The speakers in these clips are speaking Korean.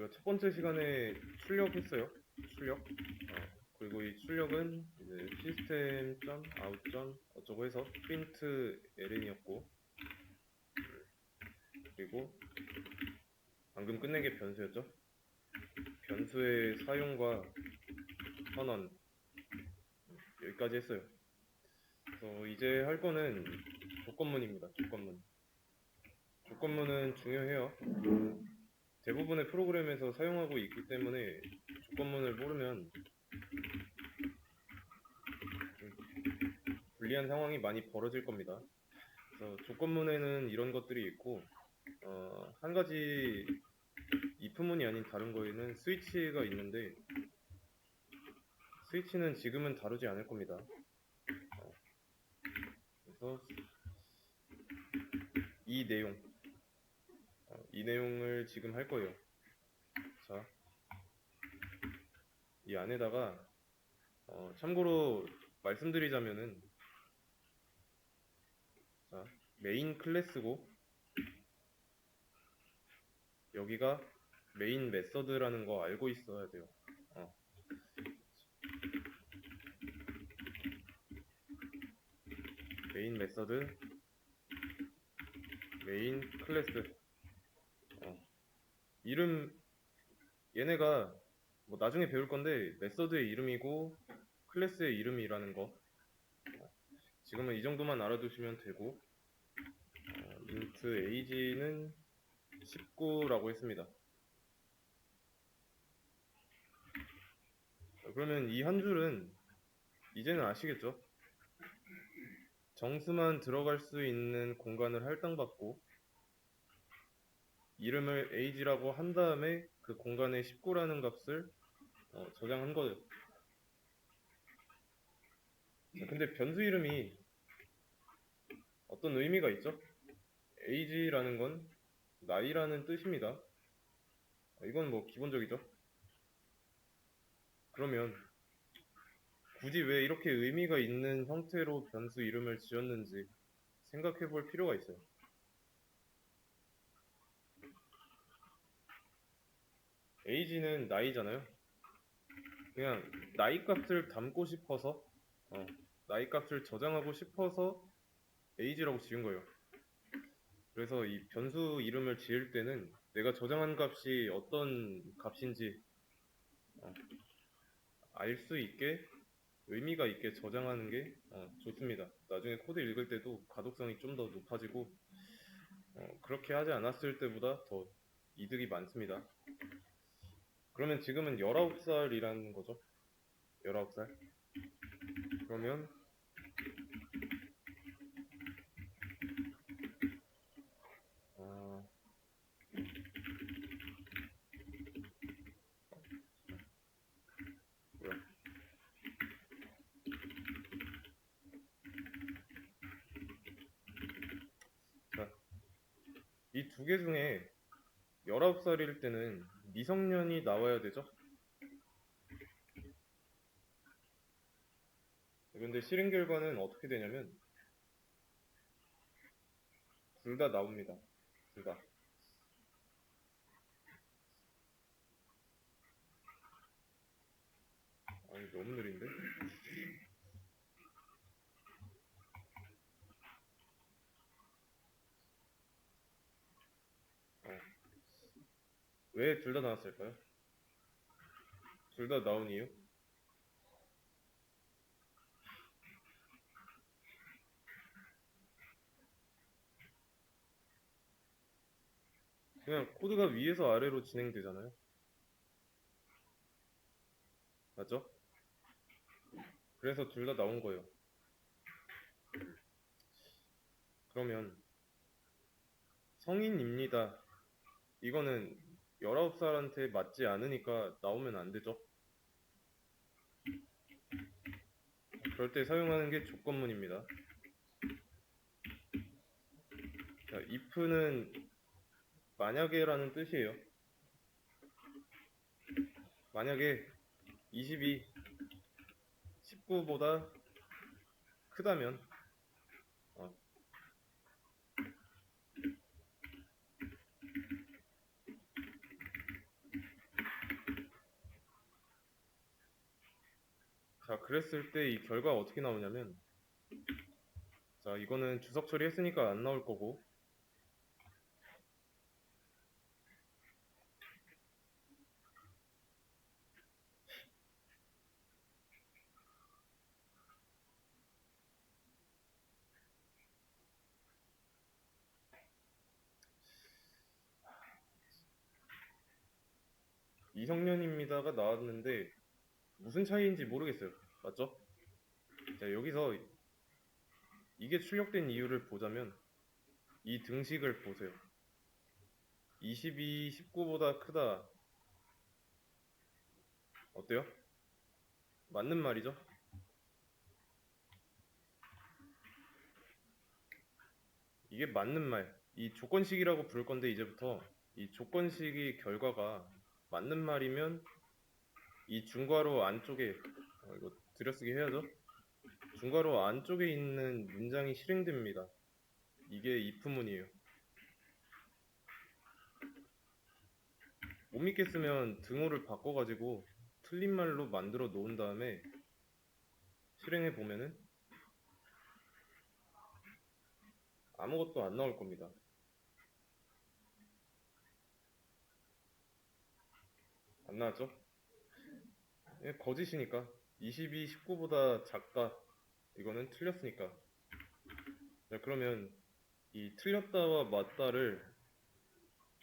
제가 첫 번째 시간에 출력했어요. 출력. 그리고 이 출력은 이제 시스템 점 아웃 점 어쩌고 해서 프린트 ln이었고, 그리고 방금 끝낸 게 변수였죠. 변수의 사용과 선언 여기까지 했어요. 그래서 이제 할 거는 조건문입니다. 조건문. 조건문은 중요해요. 대부분의 프로그램에서 사용하고 있기 때문에 조건문을 모르면 불리한 상황이 많이 벌어질 겁니다. 그래서 조건문에는 이런 것들이 있고, 한 가지 if문이 아닌 다른 거에는 스위치가 있는데, 스위치는 지금은 다루지 않을 겁니다. 그래서 이 내용을 지금 할 거예요. 자, 이 안에다가 참고로 말씀드리자면은, 자, 메인 클래스고 여기가 메인 메서드라는 거 알고 있어야 돼요. 메인 메서드, 메인 클래스. 이름, 얘네가 뭐 나중에 배울 건데 메서드의 이름이고 클래스의 이름이라는 거, 지금은 이 정도만 알아두시면 되고, int age는 19라고 했습니다. 그러면 이 한 줄은 이제는 아시겠죠? 정수만 들어갈 수 있는 공간을 할당받고 이름을 age라고 한 다음에 그 공간에 19라는 값을 저장한 거예요. 근데 변수 이름이 어떤 의미가 있죠? age라는 건 나이라는 뜻입니다. 이건 뭐 기본적이죠. 그러면 굳이 왜 이렇게 의미가 있는 형태로 변수 이름을 지었는지 생각해 볼 필요가 있어요. age는 나이잖아요. 그냥 나이 값을 담고 싶어서, 나이 값을 저장하고 싶어서 age라고 지은 거예요. 그래서 이 변수 이름을 지을 때는 내가 저장한 값이 어떤 값인지 알 수 있게, 의미가 있게 저장하는 게 좋습니다. 나중에 코드 읽을 때도 가독성이 좀 더 높아지고, 그렇게 하지 않았을 때보다 더 이득이 많습니다. 그러면 지금은 19살이라는 거죠. 19살. 그러면 뭐야? 자, 이 두 개 중에 19살일 때는 미성년이 나와야 되죠. 근데 실행 결과는 어떻게 되냐면 둘 다 나옵니다. 둘 다. 아니, 너무 느린데? 왜 둘 다 나왔을까요? 둘 다 나온 이유? 그냥 코드가 위에서 아래로 진행되잖아요. 맞죠? 그래서 둘 다 나온 거예요. 그러면 성인입니다. 이거는 19살한테 맞지 않으니까 나오면 안 되죠. 그럴 때 사용하는 게 조건문입니다. 자, if는 만약에라는 뜻이에요. 만약에 20이 19보다 크다면, 자, 그랬을 때 이 결과가 어떻게 나오냐면, 자, 이거는 주석 처리했으니까 안 나올 거고, 이성년입니다가 나왔는데 무슨 차이인지 모르겠어요. 맞죠? 자, 여기서 이게 출력된 이유를 보자면 이 등식을 보세요. 22, 19보다 크다. 어때요? 맞는 말이죠? 이게 맞는 말. 이 조건식이라고 부를 건데 이제부터 이 조건식의 결과가 맞는 말이면 이 중괄호 안쪽에 이거 들여쓰기 해야죠? 중괄호 안쪽에 있는 문장이 실행됩니다. 이게 if문이에요. 못 믿겠으면 등호를 바꿔가지고 틀린 말로 만들어 놓은 다음에 실행해 보면은 아무것도 안 나올 겁니다. 안 나왔죠? 예, 거짓이니까 22, 19보다 작다. 이거는 틀렸으니까. 자, 그러면 이 틀렸다와 맞다를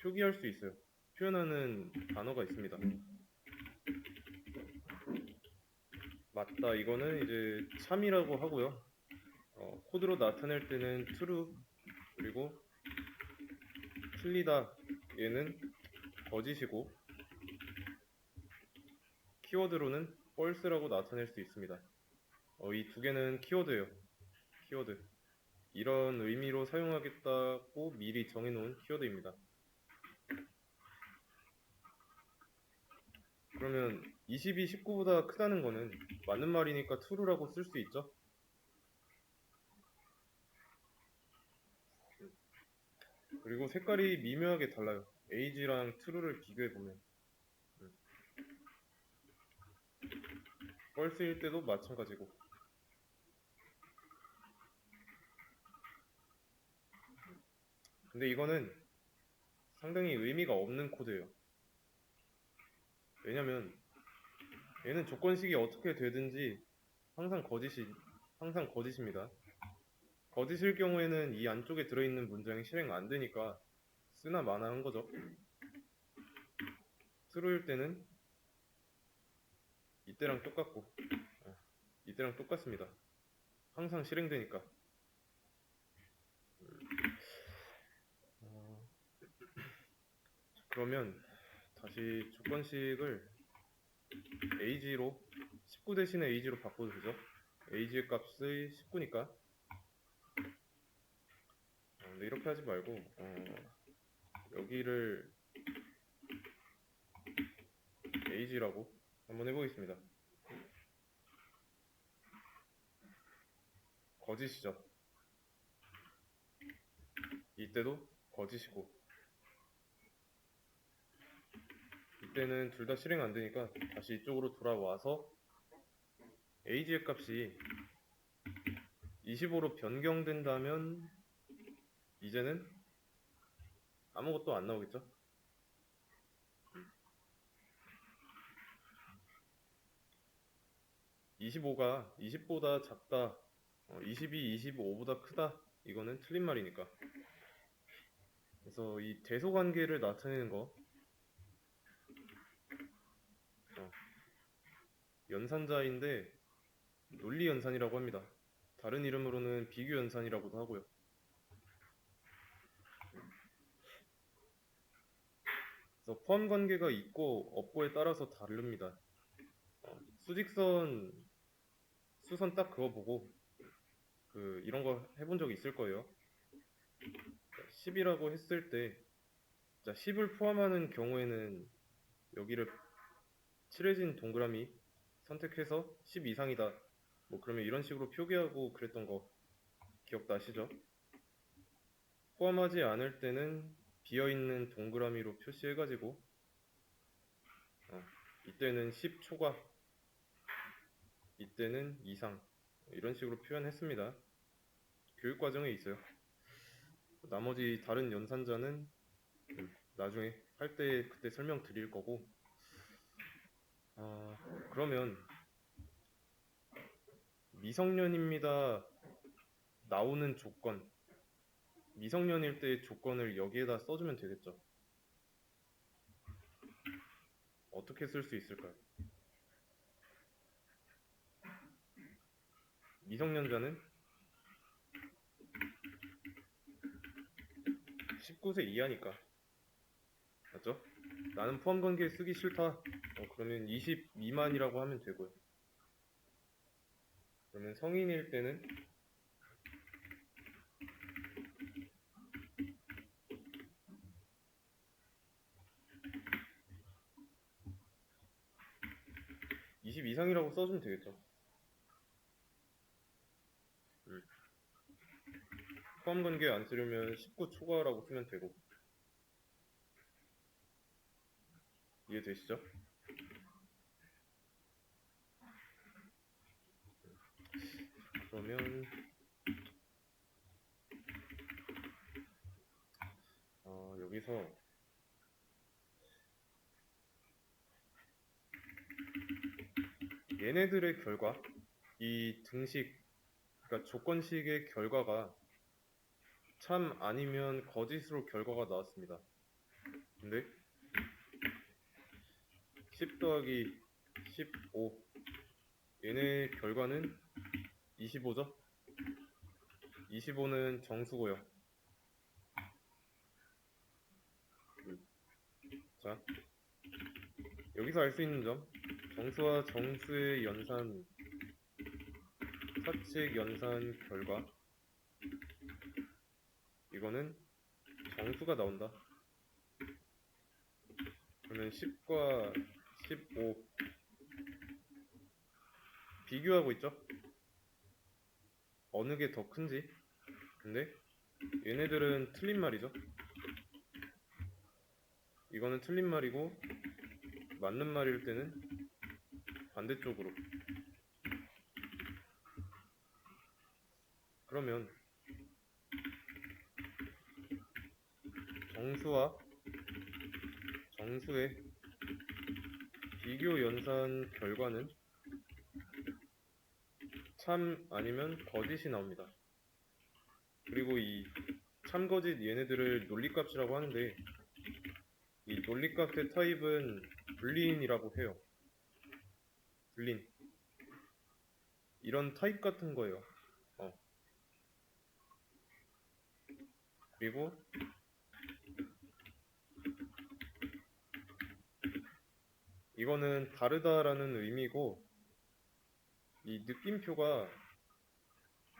표기할 수 있어요. 표현하는 단어가 있습니다. 맞다 이거는 이제 참이라고 하고요. 코드로 나타낼 때는 true, 그리고 틀리다 얘는 거짓이고, 키워드로는 false라고 나타낼 수 있습니다. 이 두 개는 키워드예요. 키워드. 이런 의미로 사용하겠다고 미리 정해놓은 키워드입니다. 그러면 20이 19보다 크다는 거는 맞는 말이니까 true라고 쓸 수 있죠. 그리고 색깔이 미묘하게 달라요. age랑 true를 비교해보면 false일 때도 마찬가지고. 근데 이거는 상당히 의미가 없는 코드예요. 왜냐면 얘는 조건식이 어떻게 되든지 항상 거짓입니다. 거짓일 경우에는 이 안쪽에 들어있는 문장이 실행 안 되니까 쓰나 마나 한 거죠. true일 때는 이때랑 똑같고, 이때랑 똑같습니다. 항상 실행되니까. 그러면 다시 조건식을 age로 19 대신에 age로 바꿔도 되죠. age 값의 19니까. 근데 이렇게 하지 말고 여기를 age라고 한번 해보겠습니다. 거짓이죠. 이때도 거짓이고, 이때는 둘 다 실행 안 되니까 다시 이쪽으로 돌아와서 age의 값이 25로 변경된다면 이제는 아무것도 안 나오겠죠. 25가 20보다 작다, 20이 25보다 크다, 이거는 틀린 말이니까. 그래서 이 대소관계를 나타내는 거, 연산자인데 논리연산이라고 합니다. 다른 이름으로는 비교연산이라고도 하고요. 그래서 포함관계가 있고 없고에 따라서 다릅니다. 수직선 수선 딱 그어보고 이런 거 해본 적 있을 거예요. 10이라고 했을 때, 자, 10을 포함하는 경우에는 여기를 칠해진 동그라미 선택해서 10 이상이다, 뭐 그러면 이런 식으로 표기하고 그랬던 거 기억나시죠? 포함하지 않을 때는 비어있는 동그라미로 표시해가지고 이때는 10 초과, 이때는 이상, 이런 식으로 표현했습니다. 교육 과정에 있어요. 나머지 다른 연산자는 나중에 할 때 그때 설명드릴 거고, 그러면 미성년입니다 나오는 조건, 미성년일 때의 조건을 여기에다 써주면 되겠죠. 어떻게 쓸 수 있을까요? 미성년자는 19세 이하니까, 맞죠? 나는 포함관계 쓰기 싫다. 그러면 20 미만이라고 하면 되고요. 그러면 성인일 때는 20 이상이라고 써주면 되겠죠. 포함관계 안 쓰려면 19 초과라고 쓰면 되고. 이해되시죠? 그러면 여기서 얘네들의 결과, 이 등식, 그러니까 조건식의 결과가 참 아니면 거짓으로 결과가 나왔습니다. 근데 10 더하기 15, 얘네 결과는 25죠? 25는 정수고요. 자, 여기서 알 수 있는 점, 정수와 정수의 연산, 사칙 연산 결과, 이거는 정수가 나온다. 그러면 10과 15 비교하고 있죠? 어느 게 더 큰지. 근데 얘네들은 틀린 말이죠. 이거는 틀린 말이고 맞는 말일 때는 반대쪽으로. 그러면 정수와 정수의 비교 연산 결과는 참 아니면 거짓이 나옵니다. 그리고 이 참거짓 얘네들을 논리값이라고 하는데, 이 논리값의 타입은 불린이라고 해요. 불린. 이런 타입 같은 거예요. 그리고 이거는 다르다라는 의미고, 이 느낌표가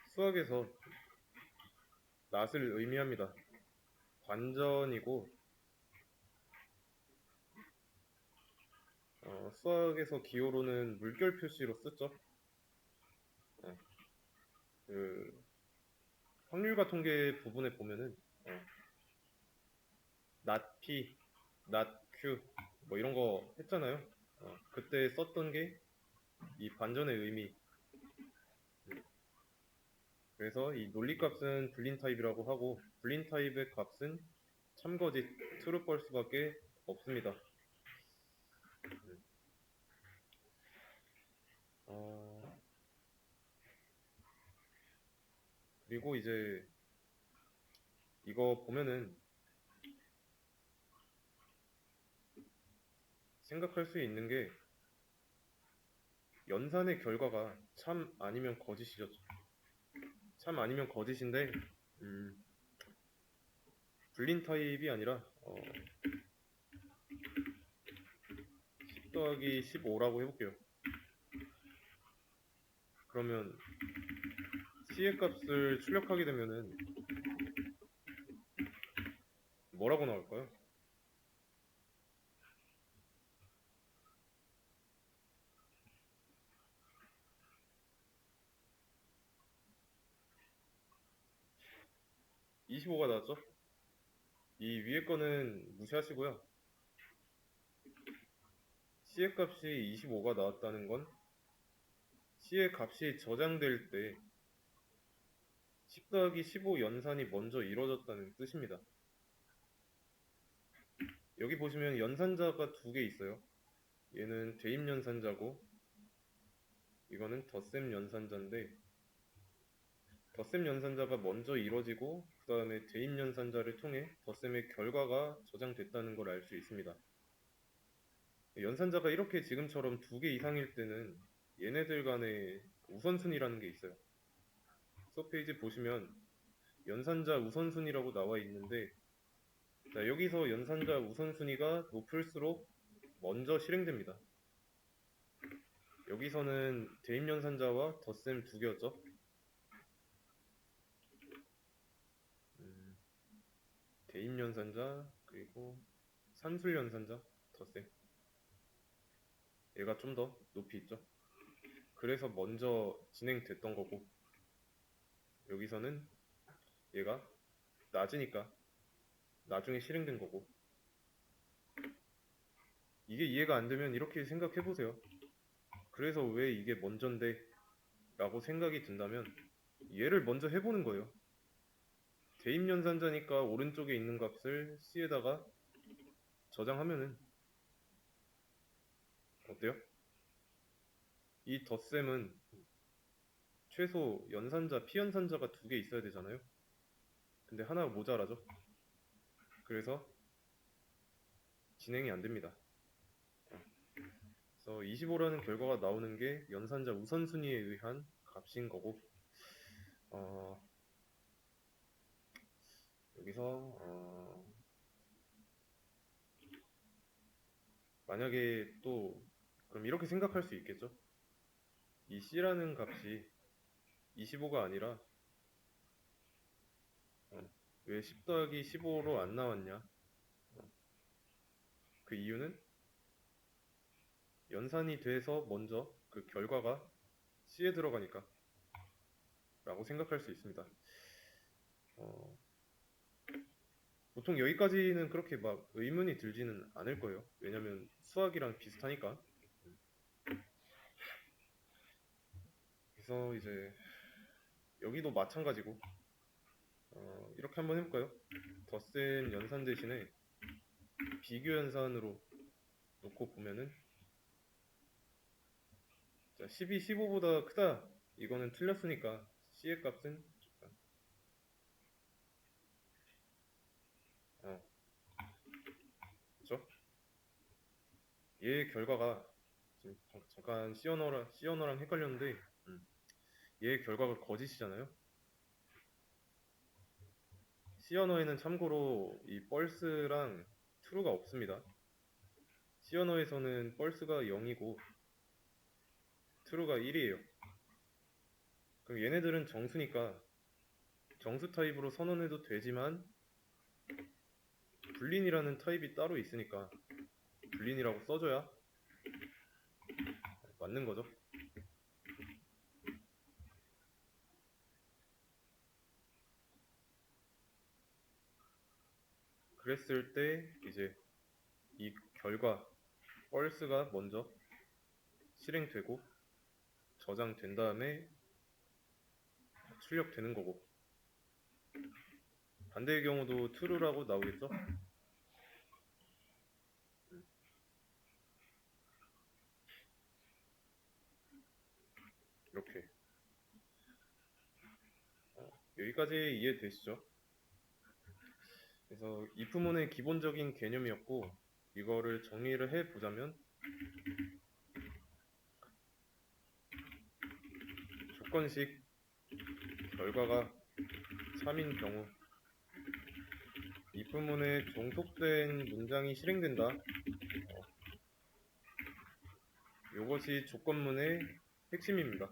수학에서 낫을 의미합니다. 반전이고, 수학에서 기호로는 물결 표시로 쓰죠. 그 확률과 통계 부분에 보면은 낫 P, 낫 Q 뭐 이런 거 했잖아요. 그때 썼던 게 이 반전의 의미. 그래서 이 논리값은 불린 타입이라고 하고, 불린 타입의 값은 참거짓 true false밖에 없습니다. 그리고 이제 이거 보면은 생각할 수 있는 게, 연산의 결과가 참 아니면 거짓이죠. 참 아니면 거짓인데 불린 타입이 아니라 10 더하기 15라고 해볼게요. 그러면 C의 값을 출력하게 되면은 뭐라고 나올까요? (25가) 나왔죠? 이 위에 거는 무시하시고요. C의 값이 25가 나왔다는 건 C의 값이 저장될 때 10 더하기 15 연산이 먼저 이루어졌다는 뜻입니다. 여기 보시면 연산자가 두 개 있어요. 얘는 대입 연산자고 이거는 덧셈 연산자인데, 덧셈 연산자가 먼저 이루어지고 그 다음에 대입 연산자를 통해 덧셈의 결과가 저장됐다는 걸 알 수 있습니다. 연산자가 이렇게 지금처럼 두 개 이상일 때는 얘네들 간의 우선순위라는 게 있어요. 수업 페이지 보시면 연산자 우선순위라고 나와 있는데, 자, 여기서 연산자 우선순위가 높을수록 먼저 실행됩니다. 여기서는 대입 연산자와 덧셈 두 개였죠. 대입 연산자 그리고 산술 연산자 덧셈, 얘가 좀 더 높이 있죠. 그래서 먼저 진행됐던 거고, 여기서는 얘가 낮으니까 나중에 실행된 거고. 이게 이해가 안 되면 이렇게 생각해 보세요. 그래서 왜 이게 먼저인데 라고 생각이 든다면 얘를 먼저 해보는 거예요. 대입 연산자니까 오른쪽에 있는 값을 C에다가 저장하면은 어때요? 이 덧셈은 최소 연산자, 피연산자가 두 개 있어야 되잖아요. 근데 하나가 모자라죠. 그래서 진행이 안 됩니다. 그래서 25라는 결과가 나오는 게 연산자 우선순위에 의한 값인 거고, 여기서 만약에 또 그럼 이렇게 생각할 수 있겠죠. 이 C라는 값이 25가 아니라 왜 10 더하기 15로 안 나왔냐? 그 이유는 연산이 돼서 먼저 그 결과가 C에 들어가니까 라고 생각할 수 있습니다. 보통 여기까지는 그렇게 막 의문이 들지는 않을 거예요. 왜냐면 수학이랑 비슷하니까. 그래서 이제 여기도 마찬가지고, 이렇게 한번 해볼까요? 덧셈 연산 대신에 비교 연산으로 놓고 보면은, 자, 10이 15보다 크다, 이거는 틀렸으니까 C의 값은 그쵸? 얘의 결과가 지금 잠깐 C 언어랑 헷갈렸는데, 얘의 결과가 거짓이잖아요. C 언어에는 참고로 이 펄스랑 true가 없습니다. C 언어에서는 펄스가 0이고 true가 1이에요. 그럼 얘네들은 정수니까 정수 타입으로 선언해도 되지만 불린이라는 타입이 따로 있으니까 불린이라고 써줘야 맞는 거죠. 그랬을 때 이제 이 결과 펄스가 먼저 실행되고 저장된 다음에 출력되는 거고, 반대의 경우도 true라고 나오겠죠. 이렇게 여기까지 이해되시죠? 그래서 if문의 기본적인 개념이었고, 이거를 정리를 해보자면 조건식 결과가 3인 경우 if문에 종속된 문장이 실행된다. 이것이 조건문의 핵심입니다.